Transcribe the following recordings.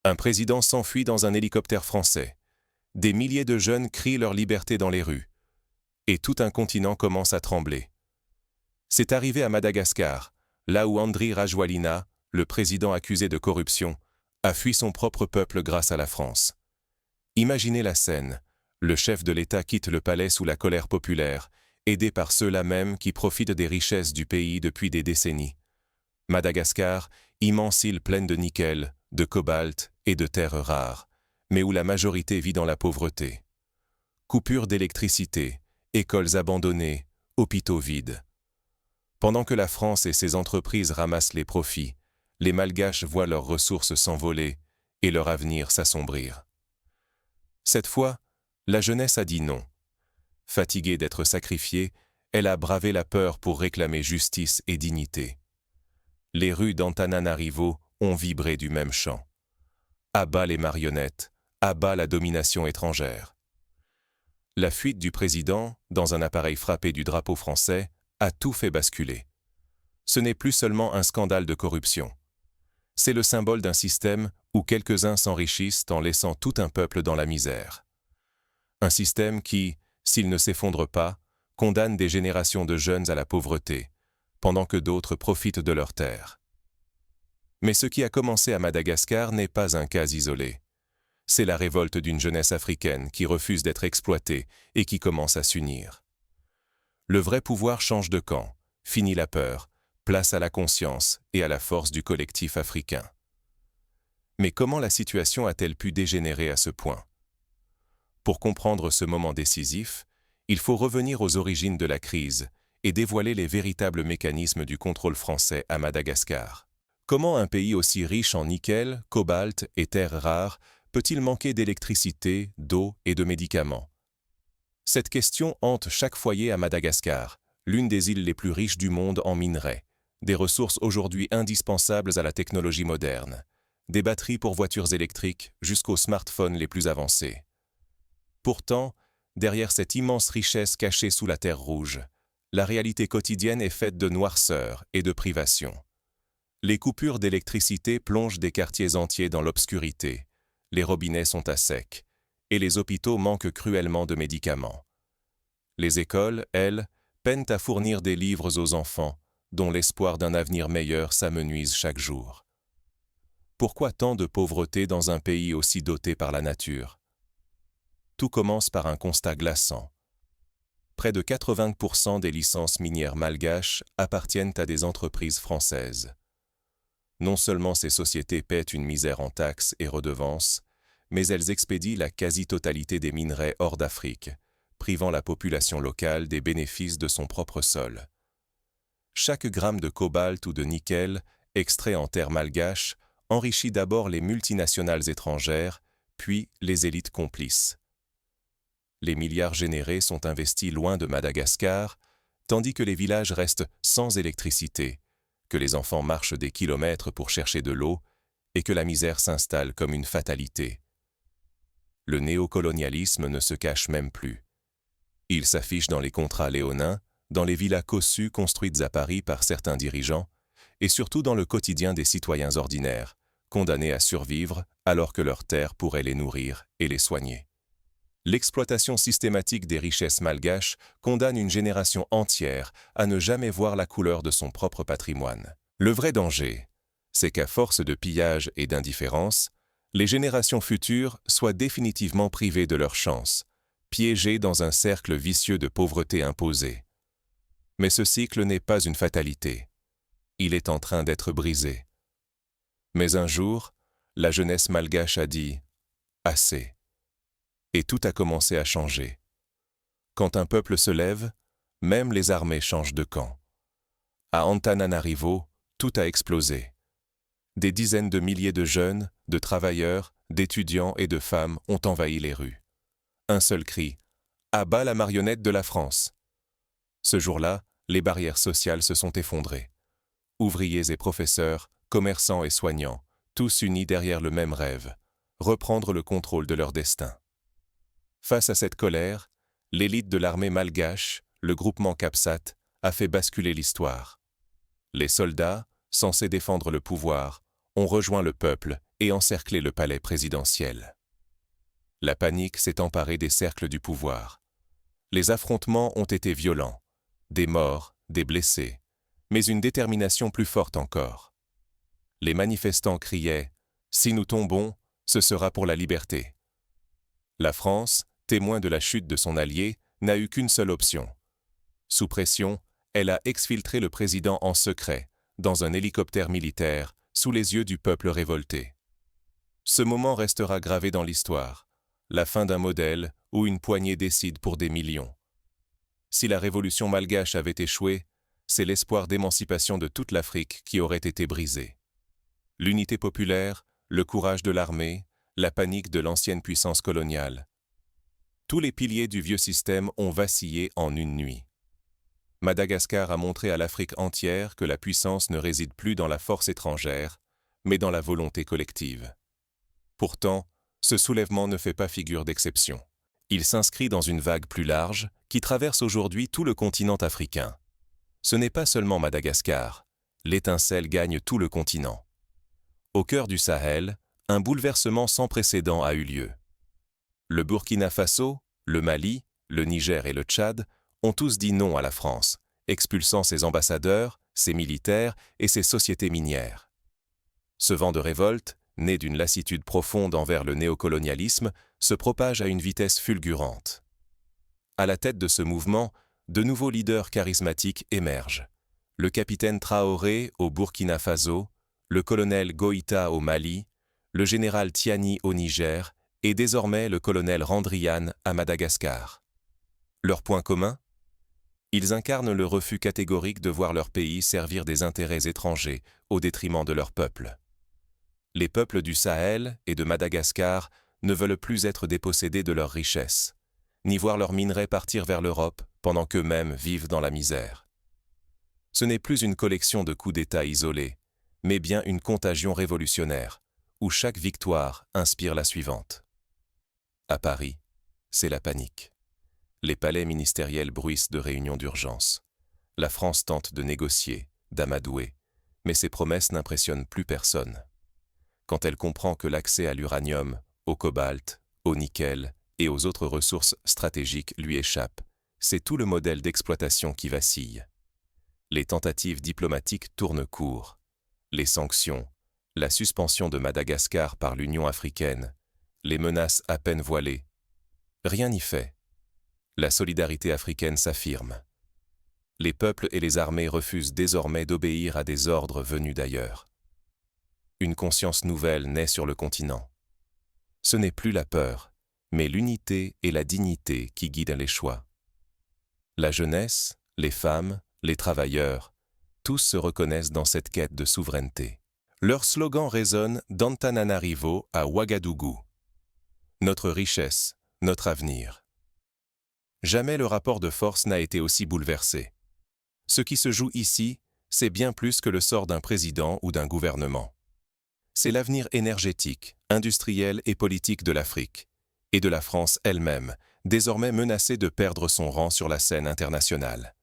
Un président s'enfuit dans un hélicoptère français. Des milliers de jeunes crient leur liberté dans les rues. Et tout un continent commence à trembler. C'est arrivé à Madagascar, là où Andry Rajoelina, le président accusé de corruption, a fui son propre peuple grâce à la France. Imaginez la scène. Le chef de l'État quitte le palais sous la colère populaire, aidé par ceux-là même qui profitent des richesses du pays depuis des décennies. Madagascar, immense île pleine de nickel, de cobalt et de terres rares, mais où la majorité vit dans la pauvreté. Coupure d'électricité, écoles abandonnées, hôpitaux vides. Pendant que la France et ses entreprises ramassent les profits, les Malgaches voient leurs ressources s'envoler et leur avenir s'assombrir. Cette fois, la jeunesse a dit non. Fatiguée d'être sacrifiée, elle a bravé la peur pour réclamer justice et dignité. Les rues d'Antananarivo ont vibré du même chant. À bas les marionnettes, à bas la domination étrangère. La fuite du président, dans un appareil frappé du drapeau français, a tout fait basculer. Ce n'est plus seulement un scandale de corruption. C'est le symbole d'un système où quelques-uns s'enrichissent en laissant tout un peuple dans la misère. Un système qui, s'il ne s'effondre pas, condamne des générations de jeunes à la pauvreté, pendant que d'autres profitent de leurs terres. Mais ce qui a commencé à Madagascar n'est pas un cas isolé. C'est la révolte d'une jeunesse africaine qui refuse d'être exploitée et qui commence à s'unir. Le vrai pouvoir change de camp, finit la peur, place à la conscience et à la force du collectif africain. Mais comment la situation a-t-elle pu dégénérer à ce point? Pour comprendre ce moment décisif, il faut revenir aux origines de la crise et dévoiler les véritables mécanismes du contrôle français à Madagascar. Comment un pays aussi riche en nickel, cobalt et terres rares peut-il manquer d'électricité, d'eau et de médicaments? Cette question hante chaque foyer à Madagascar, l'une des îles les plus riches du monde en minerais, des ressources aujourd'hui indispensables à la technologie moderne, des batteries pour voitures électriques jusqu'aux smartphones les plus avancés. Pourtant, derrière cette immense richesse cachée sous la terre rouge, la réalité quotidienne est faite de noirceur et de privation. Les coupures d'électricité plongent des quartiers entiers dans l'obscurité, les robinets sont à sec, et les hôpitaux manquent cruellement de médicaments. Les écoles, elles, peinent à fournir des livres aux enfants, dont l'espoir d'un avenir meilleur s'amenuise chaque jour. Pourquoi tant de pauvreté dans un pays aussi doté par la nature? Tout commence par un constat glaçant. Près de 80% des licences minières malgaches appartiennent à des entreprises françaises. Non seulement ces sociétés paient une misère en taxes et redevances, mais elles expédient la quasi-totalité des minerais hors d'Afrique, privant la population locale des bénéfices de son propre sol. Chaque gramme de cobalt ou de nickel, extrait en terre malgache, enrichit d'abord les multinationales étrangères, puis les élites complices. Les milliards générés sont investis loin de Madagascar, tandis que les villages restent sans électricité, que les enfants marchent des kilomètres pour chercher de l'eau et que la misère s'installe comme une fatalité. Le néocolonialisme ne se cache même plus. Il s'affiche dans les contrats léonins, dans les villas cossues construites à Paris par certains dirigeants, et surtout dans le quotidien des citoyens ordinaires, condamnés à survivre alors que leurs terres pourraient les nourrir et les soigner. L'exploitation systématique des richesses malgaches condamne une génération entière à ne jamais voir la couleur de son propre patrimoine. Le vrai danger, c'est qu'à force de pillage et d'indifférence, les générations futures soient définitivement privées de leur chance, piégées dans un cercle vicieux de pauvreté imposée. Mais ce cycle n'est pas une fatalité. Il est en train d'être brisé. Mais un jour, la jeunesse malgache a dit « assez ». Et tout a commencé à changer. Quand un peuple se lève, même les armées changent de camp. À Antananarivo, tout a explosé. Des dizaines de milliers de jeunes, de travailleurs, d'étudiants et de femmes ont envahi les rues. Un seul cri « À bas la marionnette de la France !» Ce jour-là, les barrières sociales se sont effondrées. Ouvriers et professeurs, commerçants et soignants, tous unis derrière le même rêve, reprendre le contrôle de leur destin. Face à cette colère, l'élite de l'armée malgache, le groupement Capsat, a fait basculer l'histoire. Les soldats, censés défendre le pouvoir, ont rejoint le peuple et encercler le palais présidentiel. La panique s'est emparée des cercles du pouvoir. Les affrontements ont été violents, des morts, des blessés, mais une détermination plus forte encore. Les manifestants criaient « Si nous tombons, ce sera pour la liberté ». La France, témoin de la chute de son allié, n'a eu qu'une seule option. Sous pression, elle a exfiltré le président en secret, dans un hélicoptère militaire, sous les yeux du peuple révolté. Ce moment restera gravé dans l'histoire, la fin d'un modèle où une poignée décide pour des millions. Si la révolution malgache avait échoué, c'est l'espoir d'émancipation de toute l'Afrique qui aurait été brisé. L'unité populaire, le courage de l'armée, la panique de l'ancienne puissance coloniale. Tous les piliers du vieux système ont vacillé en une nuit. Madagascar a montré à l'Afrique entière que la puissance ne réside plus dans la force étrangère, mais dans la volonté collective. Pourtant, ce soulèvement ne fait pas figure d'exception. Il s'inscrit dans une vague plus large qui traverse aujourd'hui tout le continent africain. Ce n'est pas seulement Madagascar, l'étincelle gagne tout le continent. Au cœur du Sahel, un bouleversement sans précédent a eu lieu. Le Burkina Faso, le Mali, le Niger et le Tchad ont tous dit non à la France, expulsant ses ambassadeurs, ses militaires et ses sociétés minières. Ce vent de révolte, né d'une lassitude profonde envers le néocolonialisme, se propage à une vitesse fulgurante. À la tête de ce mouvement, de nouveaux leaders charismatiques émergent. Le capitaine Traoré au Burkina Faso, le colonel Goïta au Mali, le général Tiani au Niger et désormais le colonel Randrian à Madagascar. Leur point commun ? Ils incarnent le refus catégorique de voir leur pays servir des intérêts étrangers au détriment de leur peuple. Les peuples du Sahel et de Madagascar ne veulent plus être dépossédés de leurs richesses, ni voir leurs minerais partir vers l'Europe pendant qu'eux-mêmes vivent dans la misère. Ce n'est plus une collection de coups d'État isolés, mais bien une contagion révolutionnaire, où chaque victoire inspire la suivante. À Paris, c'est la panique. Les palais ministériels bruissent de réunions d'urgence. La France tente de négocier, d'amadouer, mais ses promesses n'impressionnent plus personne. Quand elle comprend que l'accès à l'uranium, au cobalt, au nickel et aux autres ressources stratégiques lui échappe, c'est tout le modèle d'exploitation qui vacille. Les tentatives diplomatiques tournent court. Les sanctions, la suspension de Madagascar par l'Union africaine, les menaces à peine voilées. Rien n'y fait. La solidarité africaine s'affirme. Les peuples et les armées refusent désormais d'obéir à des ordres venus d'ailleurs. Une conscience nouvelle naît sur le continent. Ce n'est plus la peur, mais l'unité et la dignité qui guident les choix. La jeunesse, les femmes, les travailleurs, tous se reconnaissent dans cette quête de souveraineté. Leur slogan résonne d'Antananarivo à Ouagadougou. Notre richesse, notre avenir. Jamais le rapport de force n'a été aussi bouleversé. Ce qui se joue ici, c'est bien plus que le sort d'un président ou d'un gouvernement. C'est l'avenir énergétique, industriel et politique de l'Afrique, et de la France elle-même, désormais menacée de perdre son rang sur la scène internationale.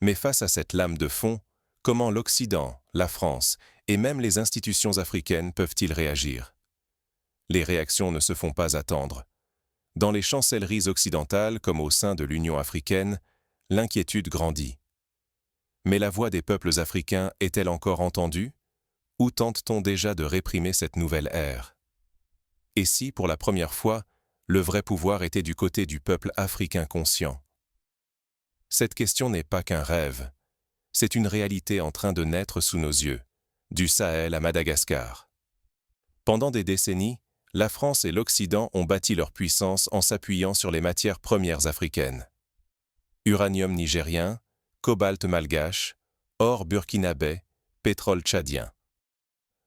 Mais face à cette lame de fond, comment l'Occident, la France et même les institutions africaines peuvent-ils réagir ? Les réactions ne se font pas attendre. Dans les chancelleries occidentales comme au sein de l'Union africaine, l'inquiétude grandit. Mais la voix des peuples africains est-elle encore entendue ? Ou tente-t-on déjà de réprimer cette nouvelle ère ? Et si, pour la première fois, le vrai pouvoir était du côté du peuple africain conscient ? Cette question n'est pas qu'un rêve. C'est une réalité en train de naître sous nos yeux, du Sahel à Madagascar. Pendant des décennies, la France et l'Occident ont bâti leur puissance en s'appuyant sur les matières premières africaines. Uranium nigérien, cobalt malgache, or burkinabé, pétrole tchadien.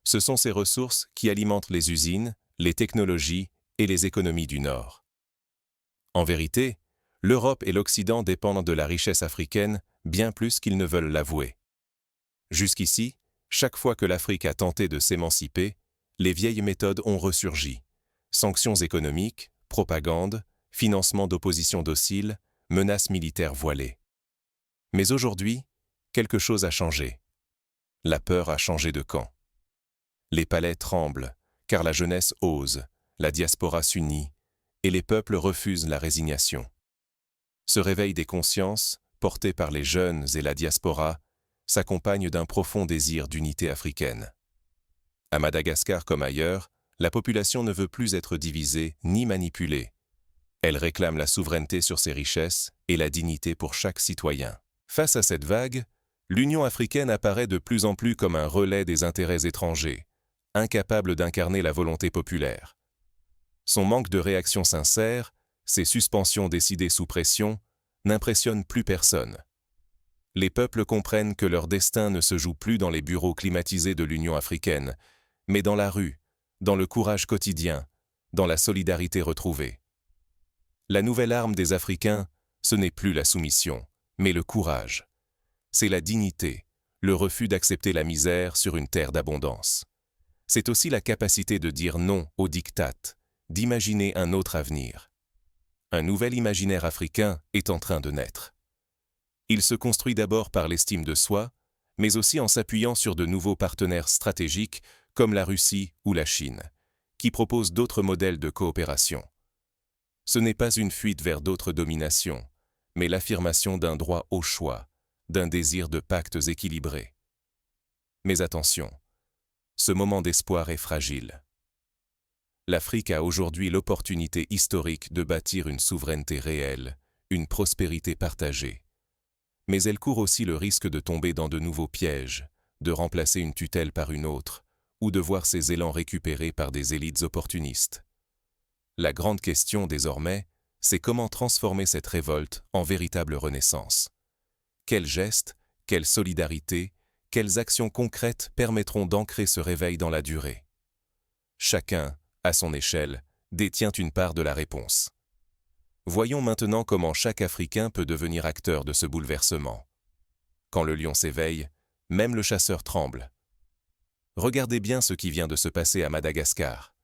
Ce sont ces ressources qui alimentent les usines, les technologies et les économies du Nord. En vérité, l'Europe et l'Occident dépendent de la richesse africaine bien plus qu'ils ne veulent l'avouer. Jusqu'ici, chaque fois que l'Afrique a tenté de s'émanciper, les vieilles méthodes ont ressurgi. Sanctions économiques, propagande, financement d'opposition docile, menaces militaires voilées. Mais aujourd'hui, quelque chose a changé. La peur a changé de camp. Les palais tremblent, car la jeunesse ose, la diaspora s'unit, et les peuples refusent la résignation. Ce réveil des consciences, porté par les jeunes et la diaspora, s'accompagne d'un profond désir d'unité africaine. À Madagascar comme ailleurs, la population ne veut plus être divisée ni manipulée. Elle réclame la souveraineté sur ses richesses et la dignité pour chaque citoyen. Face à cette vague, l'Union africaine apparaît de plus en plus comme un relais des intérêts étrangers, incapable d'incarner la volonté populaire. Son manque de réaction sincère, ses suspensions décidées sous pression, n'impressionnent plus personne. Les peuples comprennent que leur destin ne se joue plus dans les bureaux climatisés de l'Union africaine, mais dans la rue, dans le courage quotidien, dans la solidarité retrouvée. La nouvelle arme des Africains, ce n'est plus la soumission, mais le courage. C'est la dignité, le refus d'accepter la misère sur une terre d'abondance. C'est aussi la capacité de dire non au diktat, d'imaginer un autre avenir. Un nouvel imaginaire africain est en train de naître. Il se construit d'abord par l'estime de soi, mais aussi en s'appuyant sur de nouveaux partenaires stratégiques comme la Russie ou la Chine, qui proposent d'autres modèles de coopération. Ce n'est pas une fuite vers d'autres dominations, mais l'affirmation d'un droit au choix, d'un désir de pactes équilibrés. Mais attention, ce moment d'espoir est fragile. L'Afrique a aujourd'hui l'opportunité historique de bâtir une souveraineté réelle, une prospérité partagée. Mais elle court aussi le risque de tomber dans de nouveaux pièges, de remplacer une tutelle par une autre, ou de voir ses élans récupérés par des élites opportunistes. La grande question désormais, c'est comment transformer cette révolte en véritable renaissance. Quels gestes, quelle solidarité, quelles actions concrètes permettront d'ancrer ce réveil dans la durée? Chacun, à son échelle, détient une part de la réponse. Voyons maintenant comment chaque Africain peut devenir acteur de ce bouleversement. Quand le lion s'éveille, même le chasseur tremble. Regardez bien ce qui vient de se passer à Madagascar.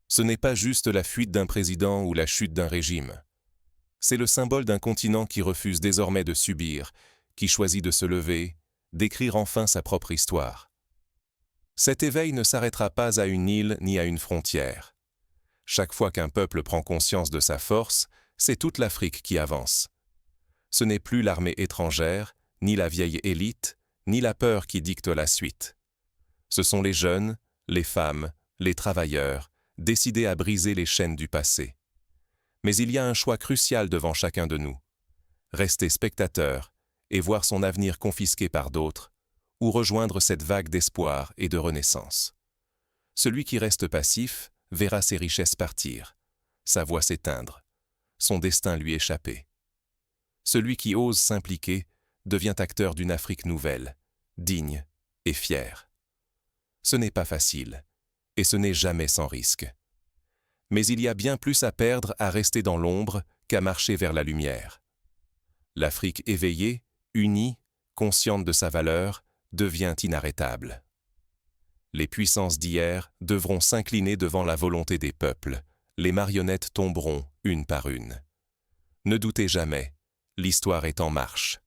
Ce n'est pas juste la fuite d'un président ou la chute d'un régime. C'est le symbole d'un continent qui refuse désormais de subir, qui choisit de se lever, d'écrire enfin sa propre histoire. Cet éveil ne s'arrêtera pas à une île ni à une frontière. Chaque fois qu'un peuple prend conscience de sa force, c'est toute l'Afrique qui avance. Ce n'est plus l'armée étrangère, ni la vieille élite, ni la peur qui dicte la suite. Ce sont les jeunes, les femmes, les travailleurs, décidés à briser les chaînes du passé. Mais il y a un choix crucial devant chacun de nous. Rester spectateur et voir son avenir confisqué par d'autres, ou rejoindre cette vague d'espoir et de renaissance. Celui qui reste passif verra ses richesses partir, sa voix s'éteindre, son destin lui échapper. Celui qui ose s'impliquer devient acteur d'une Afrique nouvelle, digne et fière. Ce n'est pas facile, et ce n'est jamais sans risque. Mais il y a bien plus à perdre à rester dans l'ombre qu'à marcher vers la lumière. L'Afrique éveillée, unie, consciente de sa valeur, devient inarrêtable. Les puissances d'hier devront s'incliner devant la volonté des peuples. Les marionnettes tomberont une par une. Ne doutez jamais, l'histoire est en marche.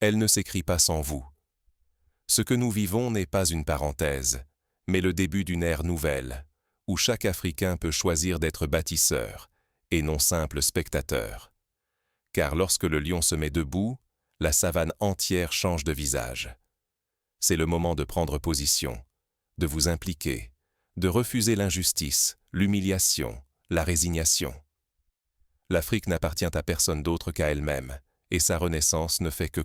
Elle ne s'écrit pas sans vous. Ce que nous vivons n'est pas une parenthèse, mais le début d'une ère nouvelle, où chaque Africain peut choisir d'être bâtisseur et non simple spectateur. Car lorsque le lion se met debout, la savane entière change de visage. C'est le moment de prendre position, de vous impliquer, de refuser l'injustice, l'humiliation, la résignation. L'Afrique n'appartient à personne d'autre qu'à elle-même, et sa renaissance ne fait que